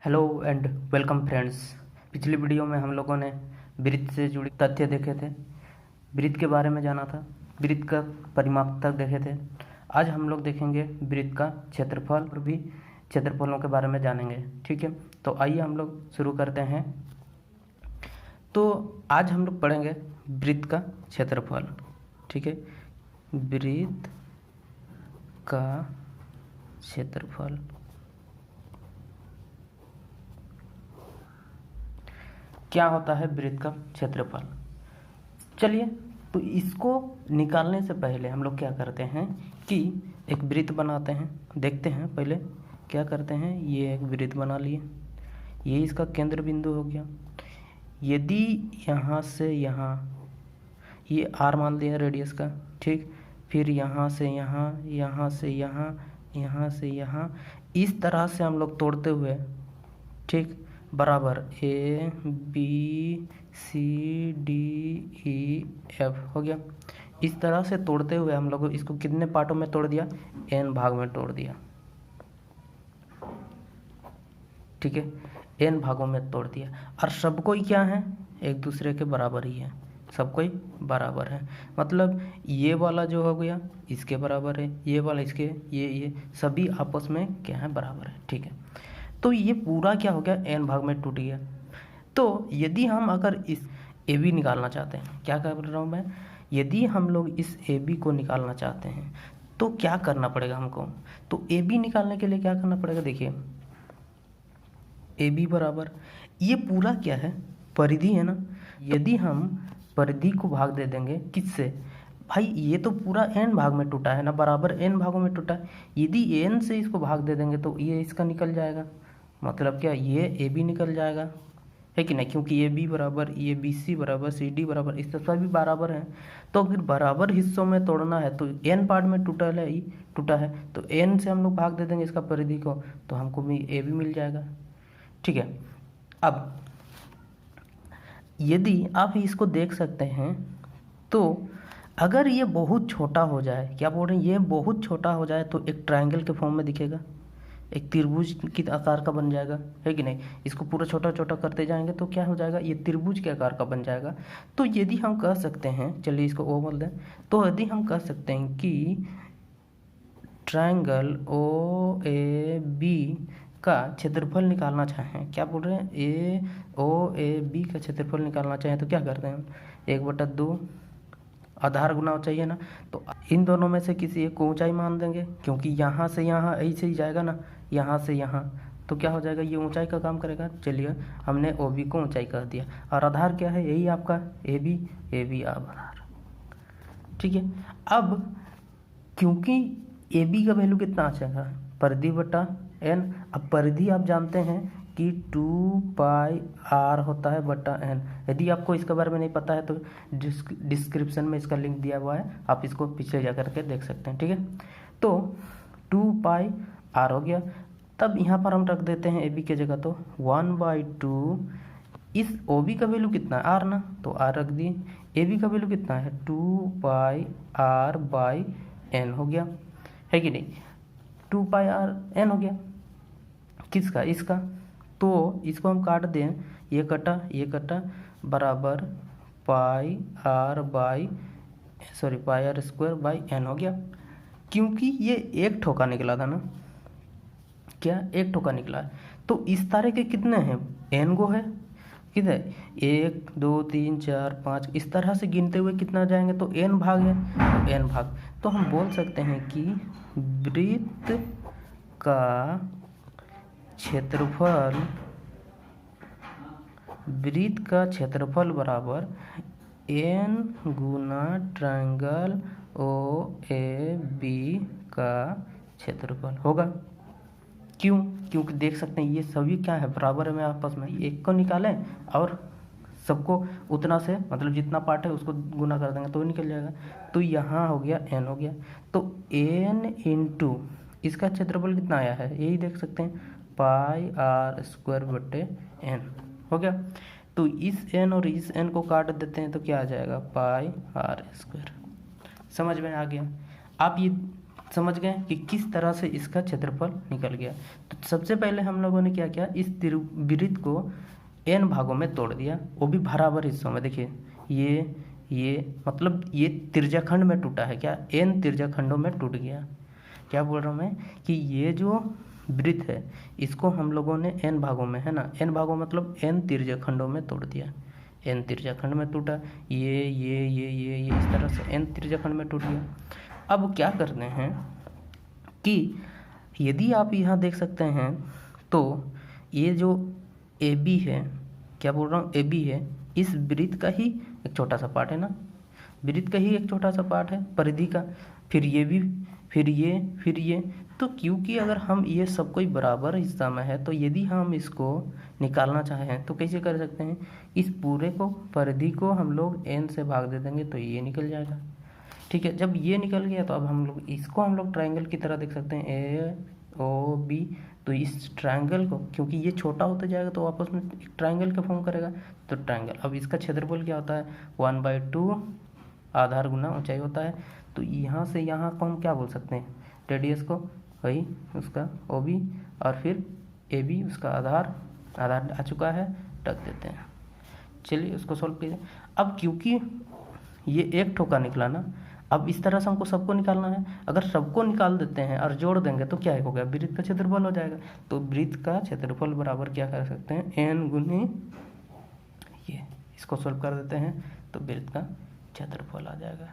Hello and welcome friends. पिछली video में हम लोगों ने वृत्त से जुड़ी तथ्य देखे थे, वृत्त के बारे में जाना था, वृत्त का परिमाप तक देखे थे। आज हम लोग देखेंगे वृत्त का क्षेत्रफल और भी क्षेत्रफलों के बारे में जानेंगे। ठीक है, तो आइए हम लोग शुरू करते हैं। तो आज हम लोग पढ़ेंगे वृत्त का क्षेत्रफल। ठीक है, वृत्त का क्षेत्रफल। क्या होता है वृत्त का क्षेत्रफल? चलिए, तो इसको निकालने से पहले हम लोग क्या करते हैं कि एक वृत्त बनाते हैं। देखते हैं पहले क्या करते हैं। ये एक वृत्त बना लिए, ये इसका केंद्र बिंदु हो गया। यदि यहाँ से यहाँ, ये आर मान लिया रेडियस का, ठीक। फिर यहाँ से यहाँ, यहाँ से यहाँ, यहाँ से यहाँ, इस तरह से हम लोग तोड़ते हुए, ठीक, बराबर A B C D E F हो गया। इस तरह से तोड़ते हुए हम लोग इसको कितने पार्टों में तोड़ दिया? एन भाग में तोड़ दिया। ठीक है, एन भागों में तोड़ दिया। और सब कोई क्या है? एक दूसरे के बराबर ही है, सब कोई बराबर है। मतलब ये वाला जो हो गया इसके बराबर है, ये वाला इसके, ये सभी आपस में क्या है? बराबर है। ठीक है, तो ये पूरा क्या हो गया? एन भाग में टूट गया। तो यदि हम अगर इस ए बी निकालना चाहते हैं, क्या कर रहा हूँ मैं, यदि हम लोग इस ए बी को निकालना चाहते हैं तो क्या करना पड़ेगा हमको? तो ए बी निकालने के लिए क्या करना पड़ेगा? देखिए, ए बी बराबर, ये पूरा क्या है? परिधि है ना। यदि हम परिधि को भाग दे देंगे किससे? भाई ये तो पूरा एन भाग में टूटा है ना, बराबर एन भागों में टूटा है। यदि एन से इसको भाग दे देंगे तो ये इसका निकल जाएगा। मतलब क्या? ये ए बी निकल जाएगा, है कि नहीं? क्योंकि ये बी बराबर, ये बी सी बराबर, सी डी बराबर, इस तरह भी बराबर है। तो अगर बराबर हिस्सों में तोड़ना है तो एन पार्ट में टूटा है तो एन से हम लोग भाग दे देंगे इसका परिधि को, तो हमको भी ए बी मिल जाएगा। ठीक है, अब यदि आप इसको देख सकते हैं तो अगर ये बहुत छोटा हो जाए, क्या बोल रहे हैं, ये बहुत छोटा हो जाए तो एक ट्रायंगल के फॉर्म में दिखेगा, एक त्रिभुज की आकार का बन जाएगा, है कि नहीं? इसको पूरा छोटा छोटा करते जाएंगे तो क्या हो जाएगा? ये त्रिभुज के आकार का बन जाएगा। तो यदि हम कह सकते हैं, चलिए इसको ओ बोल दें, तो यदि हम कह सकते हैं कि ट्रायंगल ओ ए बी का क्षेत्रफल निकालना चाहें, क्या बोल रहे हैं, ए ओ ए बी का क्षेत्रफल निकालना चाहें तो क्या करते हैं हम? 1/2 आधार गुना चाहिए ना, तो इन दोनों में से किसी एक को ऊंचाई मान देंगे, क्योंकि यहाँ से यहाँ ऐसे ही जाएगा ना, यहाँ से यहाँ, तो क्या हो जाएगा? ये ऊंचाई का काम करेगा। चलिए, हमने ओ बी को ऊंचाई कह दिया, और आधार क्या है? यही आपका ए बी आधार। ठीक है, अब क्योंकि ए बी का वैल्यू कितना आएगा? परिधि बटा एन। अब परिधि आप जानते हैं कि 2πr होता है बटा एन। यदि आपको इसके बारे में नहीं पता है तो डिस्क्रिप्शन में इसका लिंक दिया हुआ है, आप इसको पीछे जा करके देख सकते हैं। ठीक है, तो 2πr हो गया। तब यहाँ पर हम रख देते हैं ए बी की जगह, तो 1/2, इस ओ बी का वैल्यू कितना है? आर ना, तो आर रख दिए। ए बी का वैल्यू कितना है? 2πr/n हो गया, है कि नहीं? 2πr/n हो गया, किसका? इसका। तो इसको हम काट दें, ये कटा बराबर πr² हो गया। क्योंकि ये एक ठोका निकला था ना, क्या एक ठोका निकला है, तो इस तरह के कितने हैं? एन गो है, कितने? 1 2 3 4 5, इस तरह से गिनते हुए कितना जाएंगे? तो एन भाग है, तो एन भाग। तो हम बोल सकते हैं कि वृत्त का क्षेत्रफल बराबर एन गुना ट्रायंगल ओ ए बी का क्षेत्रफल होगा। क्यों? क्योंकि देख सकते हैं ये सभी क्या है? बराबर है में आपस में। एक को निकालें और सबको उतना से, मतलब जितना पार्ट है उसको गुना कर देंगे तो निकल जाएगा। तो यहाँ हो गया एन हो गया, तो एन इंटू इसका क्षेत्रफल कितना आया है? यही देख सकते हैं, πr² हो गया। तो इस एन और इस एन को काट देते हैं तो क्या आ जाएगा? πr²। समझ में आ गया? आप ये समझ गए कि किस तरह से इसका क्षेत्रफल निकल गया। तो सबसे पहले हम लोगों ने क्या किया, इस वृत्त को n भागों में तोड़ दिया, वो भी बराबर हिस्सों में। देखिए ये मतलब ये त्रिज्याखंड में टूटा है, क्या n त्रिज्याखंडों में टूट गया। क्या बोल रहा हूँ मैं कि ये जो वृत्त है इसको हम लोगों ने n भागों में, है ना, n भागों मतलब n त्रिज्याखंडों में तोड़ दिया। n त्रिज्याखंड में टूटा, ये इस तरह से n त्रिज्याखंड में टूट गया। अब क्या करते हैं कि यदि आप यहाँ देख सकते हैं तो ये जो AB है, क्या बोल रहा हूँ, AB है, इस वृत्त का ही एक छोटा सा पार्ट है ना, वृत्त का ही एक छोटा सा पार्ट है परिधि का। फिर ये भी, फिर ये। तो क्योंकि अगर हम ये सब कोई बराबर हिस्सा में है तो यदि हम इसको निकालना चाहें तो कैसे कर सकते हैं, इस पूरे को, परिधि को हम लोग n से भाग दे देंगे तो ये निकल जाएगा। ठीक है, जब ये निकल गया तो अब हम लोग इसको हम लोग ट्रायंगल की तरह देख सकते हैं, AOB। तो इस ट्रायंगल को, क्योंकि ये छोटा होता जाएगा तो आपस में एक ट्रायंगल का फॉर्म करेगा, तो ट्रायंगल। अब इसका क्षेत्रफल क्या होता है, 1/2 आधार गुना ऊंचाई होता है। तो यहाँ से यहाँ को हम क्या बोल सकते हैं, रेडियस को, वही उसका OB, और फिर AB उसका आधार आ चुका है, रख देते हैं। चलिए उसको सॉल्व कीजिए। अब क्योंकि ये एक ठोका निकला ना, अब इस तरह से हमको सबको निकालना है। अगर सबको निकाल देते हैं और जोड़ देंगे तो क्या हो गया, वृत्त का क्षेत्रफल हो जाएगा। तो वृत्त का क्षेत्रफल बराबर क्या कर सकते हैं, n गुनी ये, इसको सॉल्व कर देते हैं तो वृत्त का क्षेत्रफल आ जाएगा।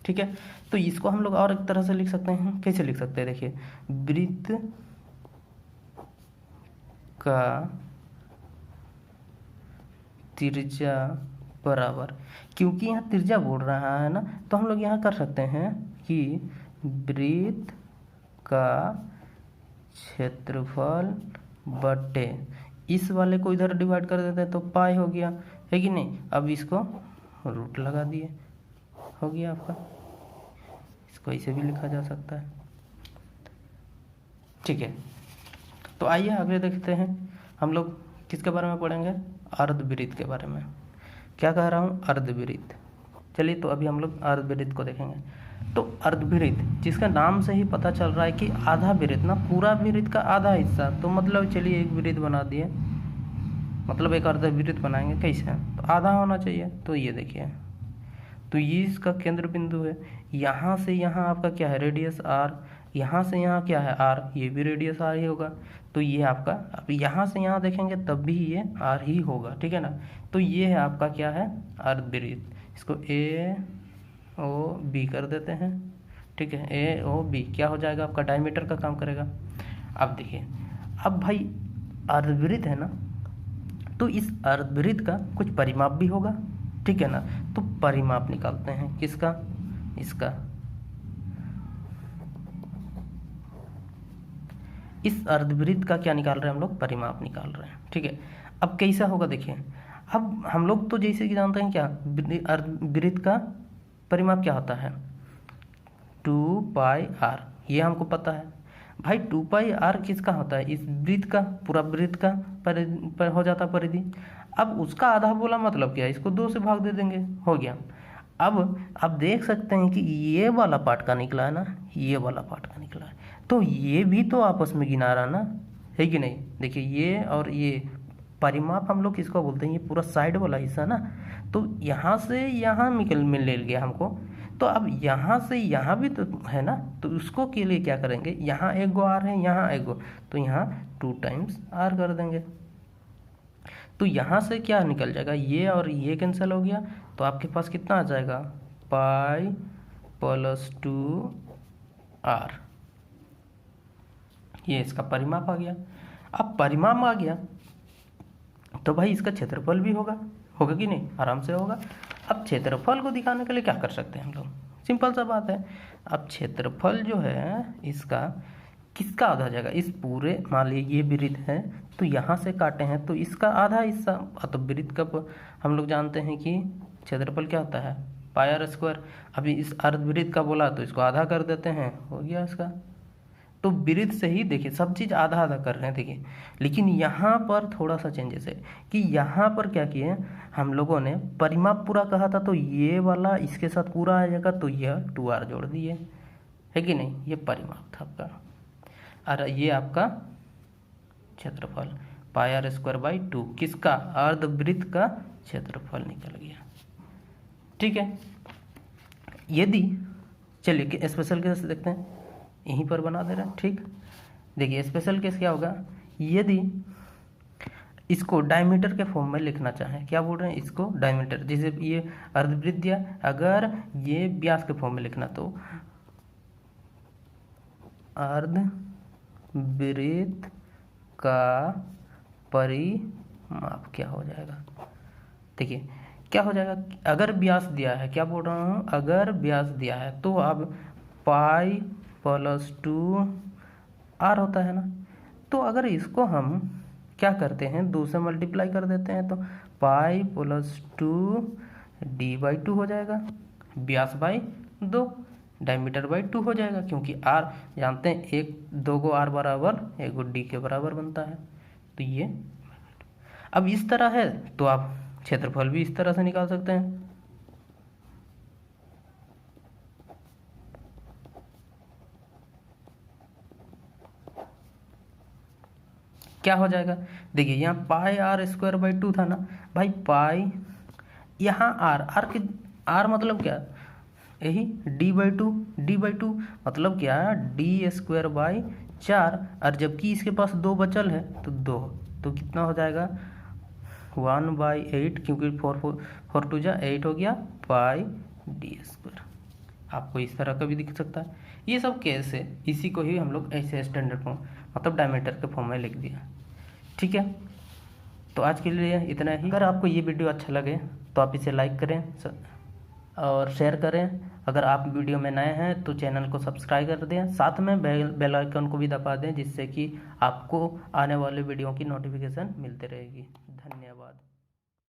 ठीक है, तो इसको हम लोग और एक तरह से लिख सकते हैं। कैसे लिख सकते हैं, देखिए, वृत्त का त्रिज्या बराबर, क्योंकि यहाँ त्रिज्या बोल रहा है ना, तो हम लोग यहाँ कर सकते हैं कि वृत्त का क्षेत्रफल बटे इस वाले को इधर डिवाइड कर देते हैं तो पाई हो गया, है कि नहीं। अब इसको रूट लगा दिए, हो गया आपका। इसको ऐसे भी लिखा जा सकता है। ठीक है, तो आइए आगे देखते हैं। हम लोग किसके बारे में पढ़ेंगे, अर्धवृत्त के बारे में। क्या कह रहा हूँ, अर्धवृत्त। चलिए तो अभी हम लोग अर्धवृत्त को देखेंगे। तो अर्धवृत्त, जिसका नाम से ही पता चल रहा है कि आधा वृत्त ना, पूरा वृत्त का आधा हिस्सा। तो मतलब चलिए एक वृत्त बना दिए, मतलब एक अर्धवृत्त बनाएंगे, कैसे, तो आधा होना चाहिए। तो ये देखिए, तो ये इसका केंद्र बिंदु है। यहाँ से यहाँ आपका क्या है, रेडियस r, यहाँ से यहाँ क्या है, r, ये भी रेडियस r ही होगा। तो ये आपका, अब यहाँ से यहाँ देखेंगे तब भी ये r ही होगा, ठीक है ना। तो ये है आपका क्या है, अर्धवृत्त। इसको AOB कर देते हैं। ठीक है, AOB क्या हो जाएगा, आपका डायमीटर का काम करेगा। अब देखिए, अब भाई अर्धवृत्त है ना, तो इस अर्धवृत्त का कुछ परिमाप भी होगा, ठीक है ना। तो परिमाप निकालते हैं, किसका, इसका। इस अर्धवृत्त का क्या निकाल रहे हैं हम लोग, परिमाप निकाल रहे हैं। ठीक है, अब कैसा होगा देखिए, अब हम लोग तो जैसे कि जानते हैं क्या, अर्धवृत्त का परिमाप क्या होता है, 2πr, ये हमको पता है भाई। 2πr किसका होता है, इस वृत्त का, पूरा वृत्त का पर हो जाता परिधि। अब उसका आधा बोला मतलब क्या है, इसको 2 से भाग दे देंगे, हो गया। अब आप देख सकते हैं कि ये वाला पार्ट का निकला है ना, ये वाला पार्ट का निकला है, तो ये भी तो आपस में गिना रहा ना, है कि नहीं। देखिए ये और ये परिमाप हम लोग किसको बोलते हैं, ये पूरा साइड वाला हिस्सा ना। तो यहाँ से यहाँ मिल ले गया हमको, तो अब यहाँ से यहाँ भी तो है ना, तो उसको के लिए क्या करेंगे, यहाँ एक गो r है, यहाँ एक गो, तो यहाँ 2 टाइम्स r कर देंगे। तो यहाँ से क्या निकल जाएगा, ये और ये कैंसिल हो गया, तो आपके पास कितना आ जाएगा, पाई प्लस 2r। ये इसका परिमाप आ गया। अब परिमाप आ गया तो भाई इसका क्षेत्रफल भी होगा, होगा कि नहीं, आराम से होगा। अब क्षेत्रफल को दिखाने के लिए क्या कर सकते हैं हम लोग, सिंपल सा बात है। अब क्षेत्रफल जो है इसका किसका आधा जाएगा, इस पूरे, मान लीजिए ये वृत्त है तो यहाँ से काटे हैं तो इसका आधा हिस्सा। तो वृत्त का हम लोग जानते हैं कि क्षेत्रफल क्या होता है, πr²। अभी इस अर्धवृत्त का बोला तो इसको आधा कर देते हैं, हो गया इसका। तो वृत्त से ही देखिए सब चीज़ आधा आधा कर रहे हैं, देखिए। लेकिन यहाँ पर थोड़ा सा चेंजेस है कि यहाँ पर क्या किए हम लोगों ने, परिमाप पूरा कहा था तो ये वाला इसके साथ पूरा आ जाएगा, तो यह 2r जोड़ दिए, है कि नहीं, ये परिमाप था आपका। और ये आपका क्षेत्रफल पाई आर स्क्वायर बाई 2 किसका, अर्धवृत्त का क्षेत्रफल निकल गया। ठीक है, यदि चलिए कि स्पेशल केस देखते हैं, यहीं पर बना दे रहे हैं। ठीक, देखिए स्पेशल केस क्या होगा, यदि इसको डायमीटर के फॉर्म में लिखना चाहें, क्या बोल रहे हैं, इसको डायमीटर, जैसे ये अर्धवृत्त दिया, अगर ये व्यास के फॉर्म में लिखना तो अर्धवृत्त का परिमाप क्या हो जाएगा। देखिए क्या हो जाएगा, अगर व्यास दिया है, क्या बोल रहा हूँ, अगर व्यास दिया है तो अब पाई प्लस 2 आर होता है ना, तो अगर इसको हम क्या करते हैं, 2 से मल्टीप्लाई कर देते हैं तो पाई प्लस 2 डी बाई 2 हो जाएगा, व्यास बाई 2, डायमीटर बाई 2 हो जाएगा, क्योंकि आर जानते हैं 1 2 को आर बराबर 1 डी के बराबर बनता है। तो ये अब इस तरह है तो आप क्षेत्रफल भी इस तरह से निकाल सकते हैं। क्या हो जाएगा, देखिए यहाँ पाई आर स्क्वायर बाई 2 था ना भाई, पाई यहाँ आर के आर मतलब क्या, यही डी बाई 2, डी बाई 2 मतलब क्या, डी स्क्वायर बाई 4, और जबकि इसके पास 2 बचल है तो 2, तो कितना हो जाएगा 1/8, क्योंकि 4 2 जा 8 हो गया, पाई डी स्क्वायर। आपको इस तरह का भी दिख सकता है। ये सब केस है, इसी को ही हम लोग ऐसे स्टैंडर्ड फॉर्म मतलब डायमीटर के फॉर्म में लिख दिया। ठीक है, तो आज के लिए इतना ही। अगर आपको ये वीडियो अच्छा लगे तो आप इसे लाइक करें और शेयर करें। अगर आप वीडियो में नए हैं तो चैनल को सब्सक्राइब कर दें, साथ में बेल आइकन को भी दबा दें, जिससे कि आपको आने वाले वीडियो की नोटिफिकेशन मिलती रहेगी। धन्यवाद।